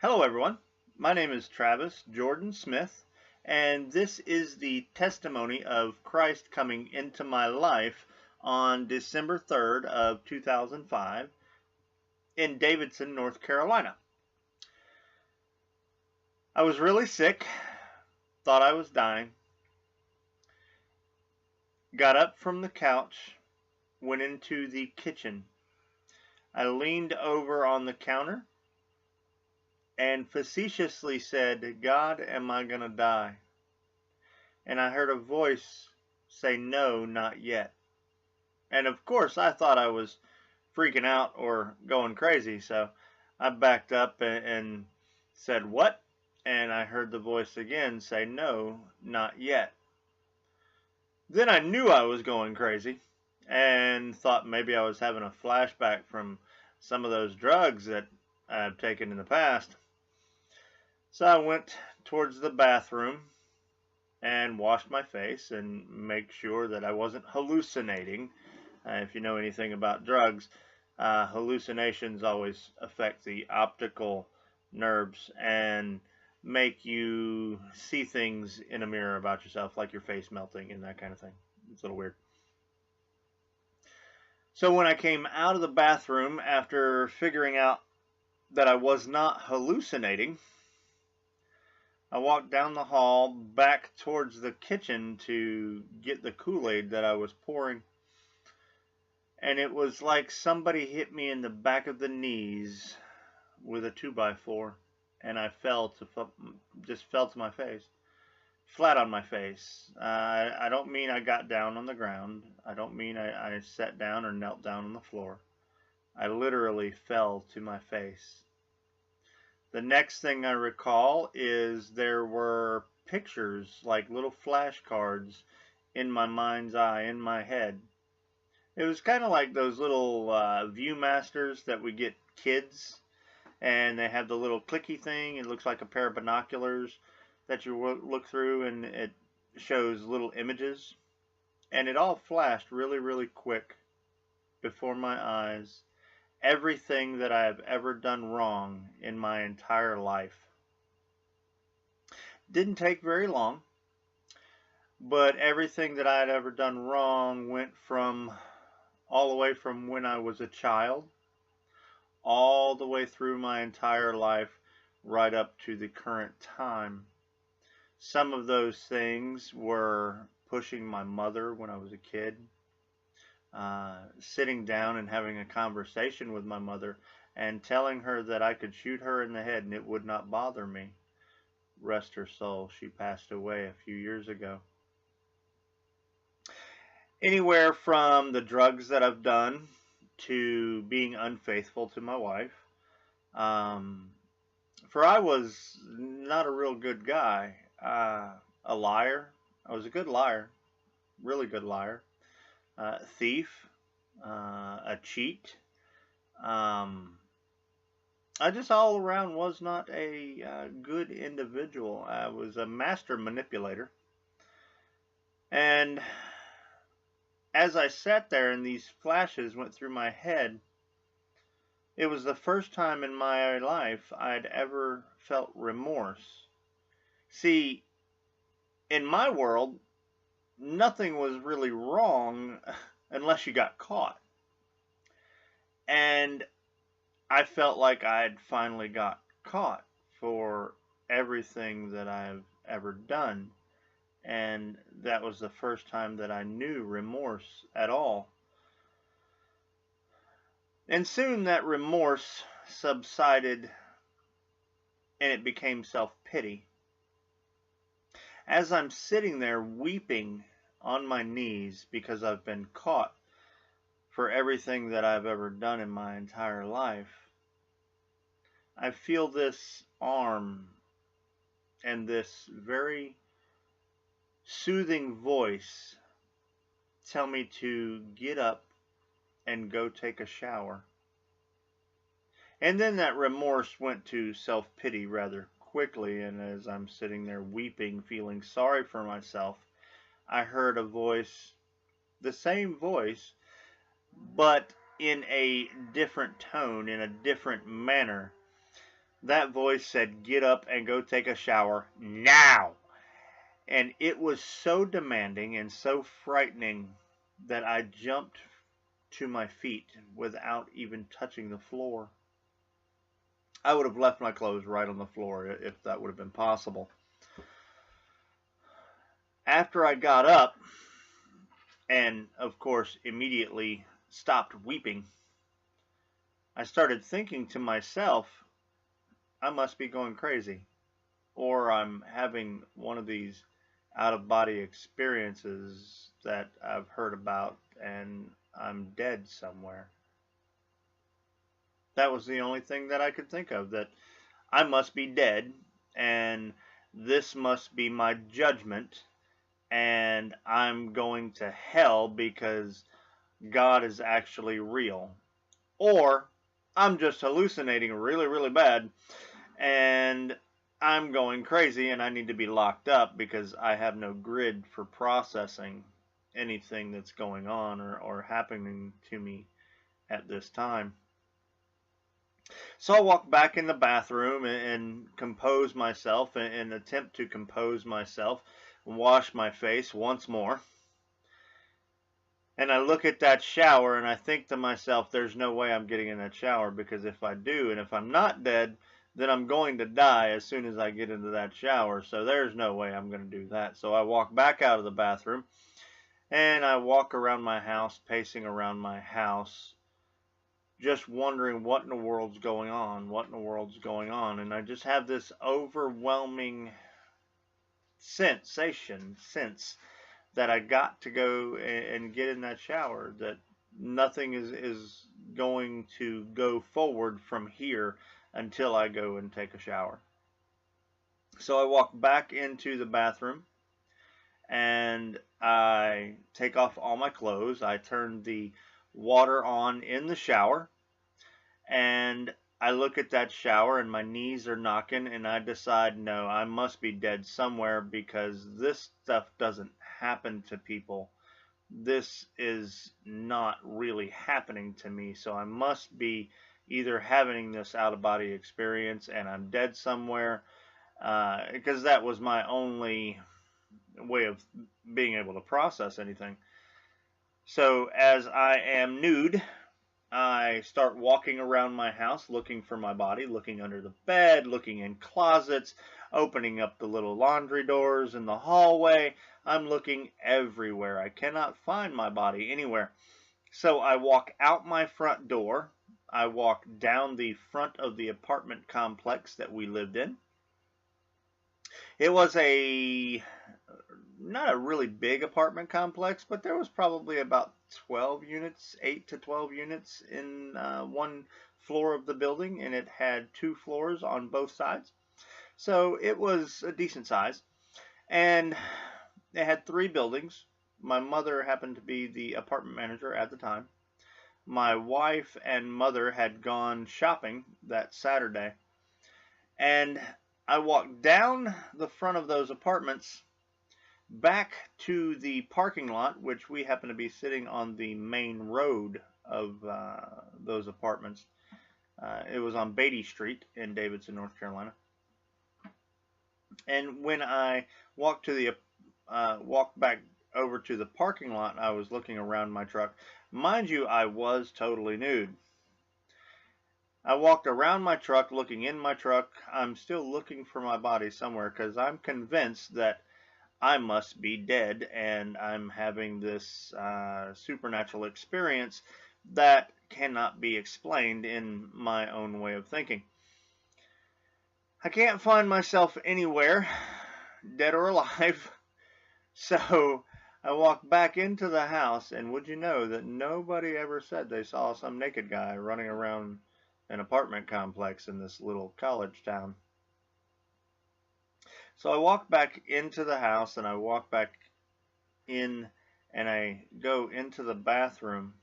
Hello everyone, my name is Travis Jordan Smith, and this is the testimony of Christ coming into my life on December 3rd of 2005 in Davidson, North Carolina. I was really sick, thought I was dying, got up from the couch, went into the kitchen. I leaned over on the counter and facetiously said, "God, am I going to die?" And I heard a voice say, "No, not yet." And of course, I thought I was freaking out or going crazy, so I backed up and said, "What?" And I heard the voice again say, "No, not yet." Then I knew I was going crazy and thought maybe I was having a flashback from some of those drugs that I've taken in the past. So I went towards the bathroom and washed my face and make sure that I wasn't hallucinating. If you know anything about drugs, hallucinations always affect the optical nerves and make you see things in a mirror about yourself, like your face melting and that kind of thing. It's a little weird. So when I came out of the bathroom after figuring out that I was not hallucinating, I walked down the hall back towards the kitchen to get the Kool-Aid that I was pouring. And it was like somebody hit me in the back of the knees with a 2x4, and I just fell to my face, flat on my face. I don't mean I got down on the ground. I don't mean I sat down or knelt down on the floor. I literally fell to my face. The next thing I recall is there were pictures, like little flashcards, in my mind's eye, in my head. It was kind of like those little Viewmasters that we get kids, and they have the little clicky thing. It looks like a pair of binoculars that you look through, and it shows little images. And it all flashed really, really quick before my eyes. Everything that I have ever done wrong in my entire life. Didn't take very long, but everything that I had ever done wrong went from all the way from when I was a child, all the way through my entire life, right up to the current time. Some of those things were pushing my mother when I was a kid, sitting down and having a conversation with my mother and telling her that I could shoot her in the head and it would not bother me. Rest her soul, she passed away a few years ago. Anywhere from the drugs that I've done to being unfaithful to my wife. For I was not a real good guy. A liar. I was a good liar. Really good liar. Thief, a cheat. I just all around was not a good individual. I was a master manipulator. And as I sat there and these flashes went through my head, it was the first time in my life I'd ever felt remorse. See, in my world, nothing was really wrong unless you got caught. And I felt like I'd finally got caught for everything that I've ever done. And that was the first time that I knew remorse at all. And soon that remorse subsided and it became self-pity. As I'm sitting there weeping on my knees because I've been caught for everything that I've ever done in my entire life, I feel this arm and this very soothing voice tell me to get up and go take a shower. And then that remorse went to self-pity rather quickly, and as I'm sitting there weeping, feeling sorry for myself, I heard a voice, the same voice, but in a different tone, in a different manner, that voice said, "Get up and go take a shower now." And it was so demanding and so frightening that I jumped to my feet without even touching the floor. I would have left my clothes right on the floor if that would have been possible. After I got up, and of course immediately stopped weeping, I started thinking to myself, I must be going crazy, or I'm having one of these out of body experiences that I've heard about, and I'm dead somewhere. That was the only thing that I could think of, that I must be dead, and this must be my judgment, and I'm going to hell because God is actually real. Or I'm just hallucinating really, really bad, and I'm going crazy and I need to be locked up because I have no grid for processing anything that's going on or happening to me at this time. So I walk back in the bathroom and compose myself and attempt to compose myself and wash my face once more. And I look at that shower and I think to myself, there's no way I'm getting in that shower, because if I do, and if I'm not dead, then I'm going to die as soon as I get into that shower. So there's no way I'm going to do that. So I walk back out of the bathroom and I walk around my house, pacing around my house, just wondering what in the world's going on, what in the world's going on. And I just have this overwhelming sense that I got to go and get in that shower, that nothing is going to go forward from here until I go and take a shower. So I walk back into the bathroom and I take off all my clothes. I turn the water on in the shower and I look at that shower and my knees are knocking, and I decide, no, I must be dead somewhere, because this stuff doesn't happen to people. This is not really happening to me. So I must be either having this out of body experience and I'm dead somewhere, because that was my only way of being able to process anything. So as I am nude, I start walking around my house looking for my body, looking under the bed, looking in closets, opening up the little laundry doors in the hallway. I'm looking everywhere. I cannot find my body anywhere. So I walk out my front door. I walk down the front of the apartment complex that we lived in. It was not a really big apartment complex, but there was probably about 12 units, 8 to 12 units in one floor of the building, and it had 2 floors on both sides. So it was a decent size, and it had 3 buildings. My mother happened to be the apartment manager at the time. My wife and mother had gone shopping that Saturday, and I walked down the front of those apartments back to the parking lot, which we happen to be sitting on the main road of those apartments. It was on Beatty Street in Davidson, North Carolina. And when I walked back over to the parking lot, I was looking around my truck. Mind you, I was totally nude. I walked around my truck, looking in my truck. I'm still looking for my body somewhere, because I'm convinced that I must be dead, and I'm having this supernatural experience that cannot be explained in my own way of thinking. I can't find myself anywhere, dead or alive, so I walk back into the house, and would you know that nobody ever said they saw some naked guy running around an apartment complex in this little college town. So I walk back into the house, and I walk back in, and I go into the bathroom,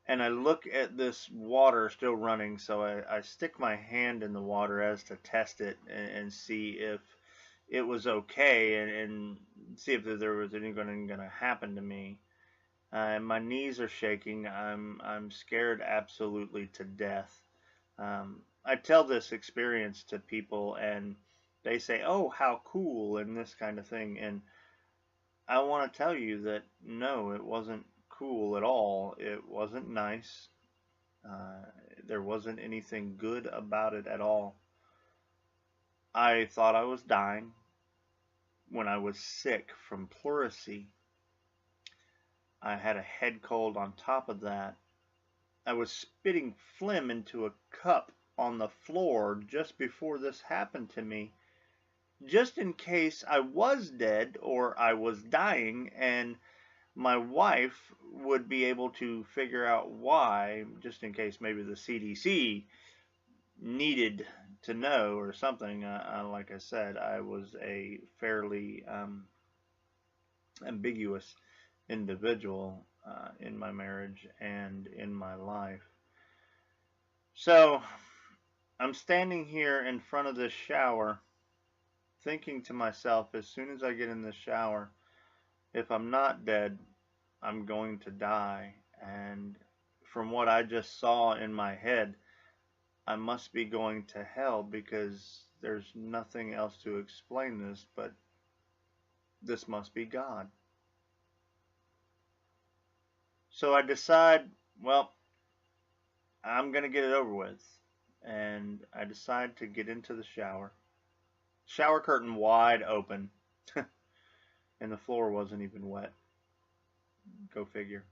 and I look at this water still running. So I stick my hand in the water as to test it and see if it was okay, and see if there was anything going to happen to me. My knees are shaking. I'm scared absolutely to death. I tell this experience to people and they say, "Oh, how cool," and this kind of thing. And I want to tell you that no, it wasn't cool at all. It wasn't nice. Uh, there wasn't anything good about it at all. I thought I was dying when I was sick from pleurisy. I had a head cold on top of that. I was spitting phlegm into a cup on the floor just before this happened to me, just in case I was dead or I was dying, and my wife would be able to figure out why, just in case maybe the CDC needed to know or something. Like I said, I was a fairly ambiguous individual in my marriage and in my life. So I'm standing here in front of this shower thinking to myself, as soon as I get in the shower, if I'm not dead, I'm going to die. And from what I just saw in my head, I must be going to hell, because there's nothing else to explain this, but this must be God. So I decide, well, I'm going to get it over with. And I decide to get into the shower. Shower curtain wide open. And the floor wasn't even wet. Go figure.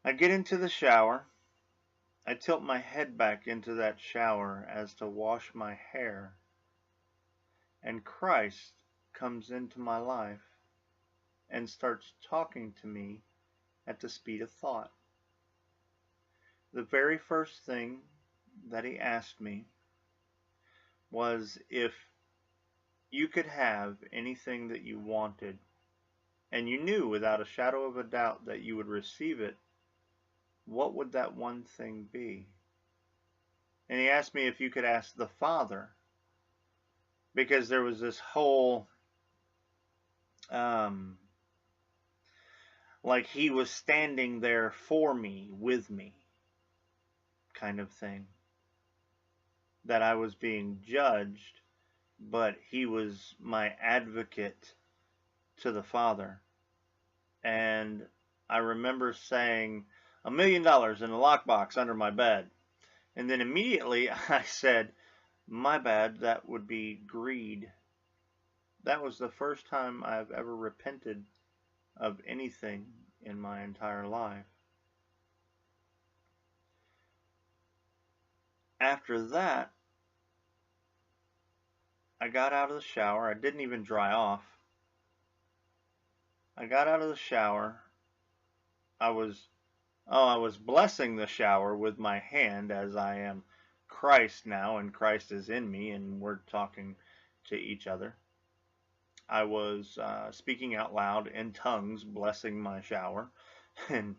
I get into the shower. I tilt my head back into that shower as to wash my hair. And Christ comes into my life and starts talking to me at the speed of thought. The very first thing that he asked me was if you could have anything that you wanted, and you knew without a shadow of a doubt that you would receive it, what would that one thing be? And he asked me if you could ask the Father, because there was this whole like he was standing there for me, with me, kind of thing. That I was being judged, but he was my advocate to the Father. And I remember saying, $1 million in a lockbox under my bed. And then immediately I said, my bad, that would be greed. That was the first time I've ever repented of anything in my entire life. After that, I got out of the shower. I didn't even dry off. I got out of the shower. I was blessing the shower with my hand, as I am Christ now, and Christ is in me, and we're talking to each other. I was speaking out loud in tongues, blessing my shower, and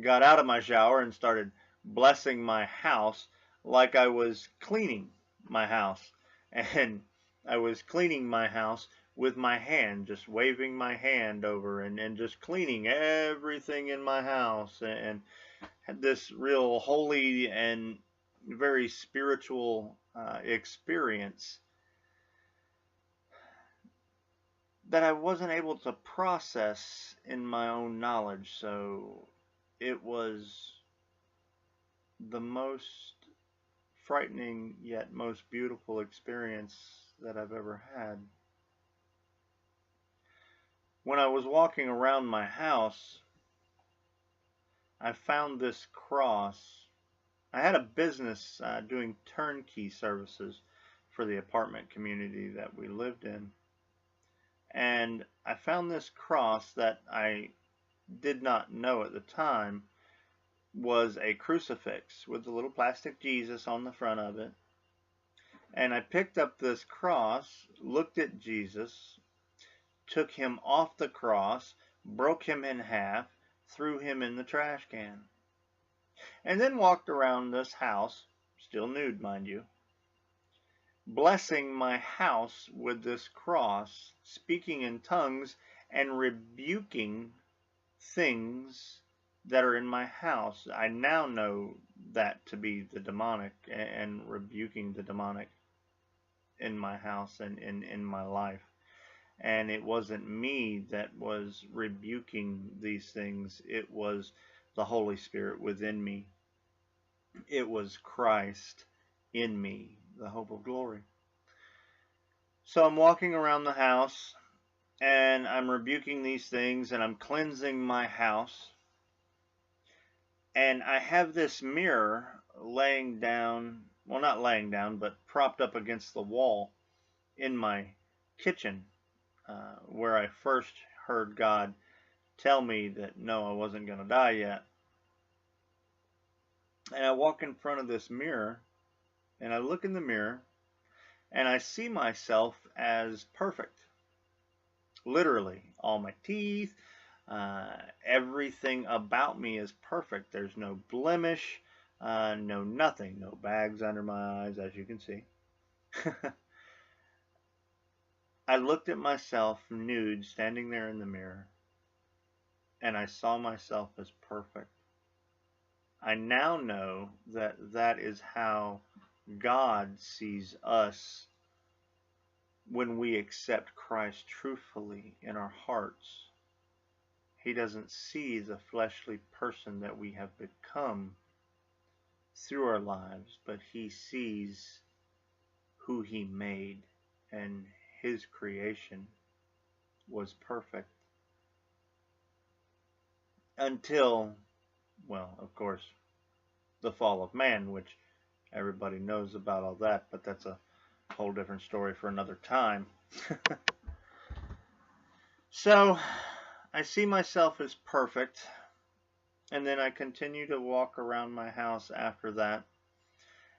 got out of my shower and started blessing my house like I was cleaning my house. And I was cleaning my house with my hand, just waving my hand over and just cleaning everything in my house, and had this real holy and very spiritual experience that I wasn't able to process in my own knowledge. So it was the most frightening yet most beautiful experience that I've ever had. When I was walking around my house, I found this cross. I had a business doing turnkey services for the apartment community that we lived in. And I found this cross that I did not know at the time was a crucifix with a little plastic Jesus on the front of it. And I picked up this cross, looked at Jesus, took him off the cross, broke him in half, threw him in the trash can, and then walked around this house, still nude, mind you, blessing my house with this cross, speaking in tongues and rebuking things that are in my house. I now know that to be the demonic, and rebuking the demonic in my house and in my life. And it wasn't me that was rebuking these things, it was the Holy Spirit within me. It was Christ in me, the hope of glory. So I'm walking around the house and I'm rebuking these things and I'm cleansing my house. And I have this mirror laying down, well, not laying down, but propped up against the wall in my kitchen, where I first heard God tell me that no, I wasn't going to die yet. And I walk in front of this mirror and I look in the mirror and I see myself as perfect. Literally, all my teeth, everything about me is perfect. There's no blemish, no nothing, no bags under my eyes, as you can see. I looked at myself nude, standing there in the mirror, and I saw myself as perfect. I now know that that is how God sees us when we accept Christ truthfully in our hearts. He doesn't see the fleshly person that we have become through our lives, but he sees who he made, and his creation was perfect. Until, well, of course, the fall of man, which everybody knows about all that, but that's a whole different story for another time. So, I see myself as perfect, and then I continue to walk around my house after that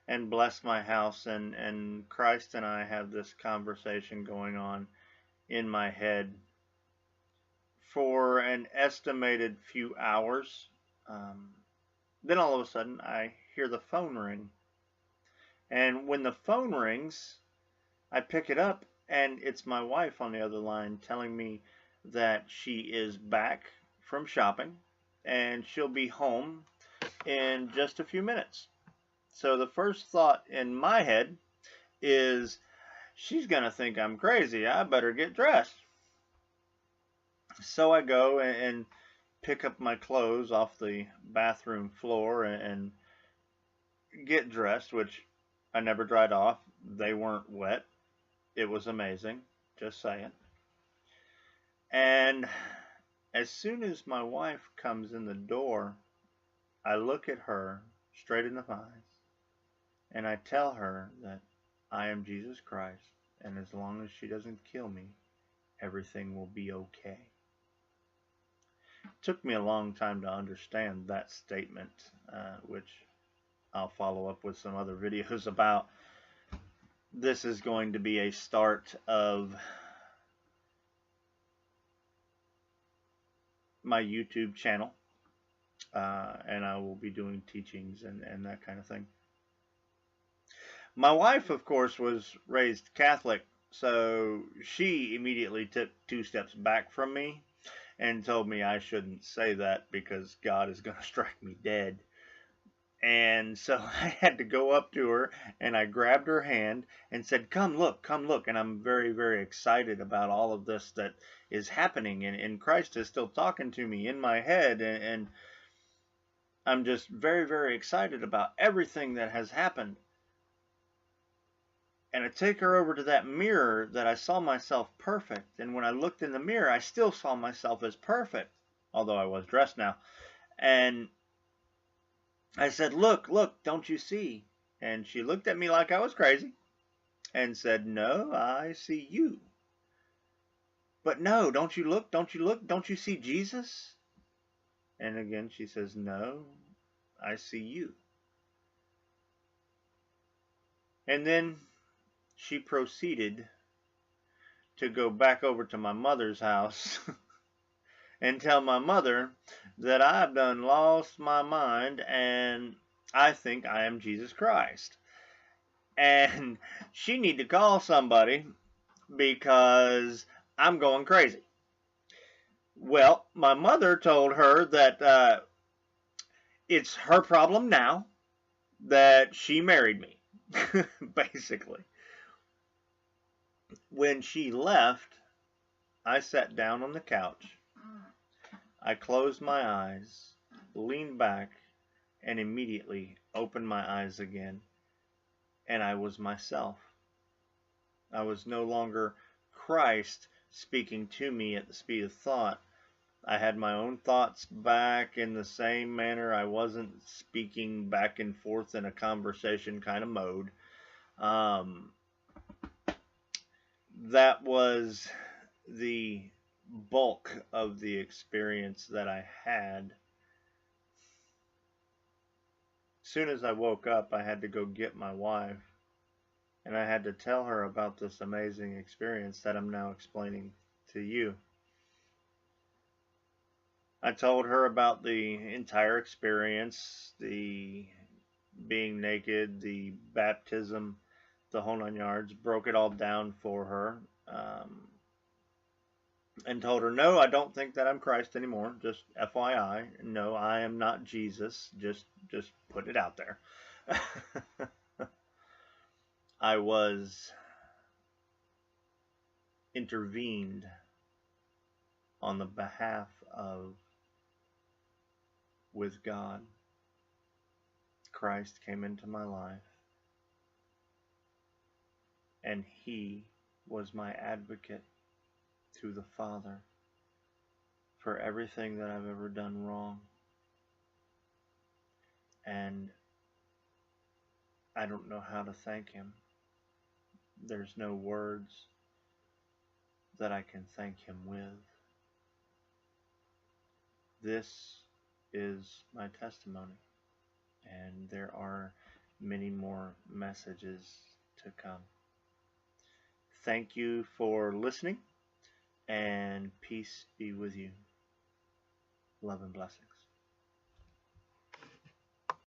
and bless my house, and Christ and I have this conversation going on in my head for an estimated few hours. Then all of a sudden I hear the phone ring, and when the phone rings, I pick it up, and it's my wife on the other line telling me that she is back from shopping and she'll be home in just a few minutes. So the first thought in my head is, she's gonna think I'm crazy, I better get dressed. So I go and pick up my clothes off the bathroom floor and get dressed, which I never dried off. They weren't wet. It was amazing, just saying. And as soon as my wife comes in the door, I look at her straight in the eyes and I tell her that I am Jesus Christ, and as long as she doesn't kill me, everything will be okay. It took me a long time to understand that statement, which I'll follow up with some other videos about. This is going to be a start of my YouTube channel, and I will be doing teachings and that kind of thing. My wife, of course, was raised Catholic, so she immediately took 2 steps back from me and told me I shouldn't say that because God is going to strike me dead. And so I had to go up to her and I grabbed her hand and said, come look, and I'm very, very excited about all of this that is happening, and Christ is still talking to me in my head, and I'm just very, very excited about everything that has happened. And I take her over to that mirror that I saw myself perfect, and when I looked in the mirror I still saw myself as perfect, although I was dressed now. And I said, look, don't you see? And she looked at me like I was crazy and said, no, I see you. But no, don't you look, don't you see Jesus? And again she says, no, I see you. And then she proceeded to go back over to my mother's house and tell my mother that I've done lost my mind and I think I am Jesus Christ. And she need to call somebody because I'm going crazy. Well, my mother told her that it's her problem now that she married me, basically. When she left, I sat down on the couch. I closed my eyes, leaned back, and immediately opened my eyes again, and I was myself. I was no longer Christ speaking to me at the speed of thought. I had my own thoughts back in the same manner. I wasn't speaking back and forth in a conversation kind of mode. Um, that was the bulk of the experience that I had. As soon as I woke up, I had to go get my wife, and I had to tell her about this amazing experience that I'm now explaining to you. I told her about the entire experience, the being naked, the baptism, the whole 9 yards, broke it all down for her, and told her, no, I don't think that I'm Christ anymore. Just FYI, no, I am not Jesus. Just put it out there. I was intervened on the behalf of with God. Christ came into my life, and he was my advocate to the Father for everything that I've ever done wrong. And I don't know how to thank him. There's no words that I can thank him with. This is my testimony, and there are many more messages to come. Thank you for listening, and peace be with you. Love and blessings.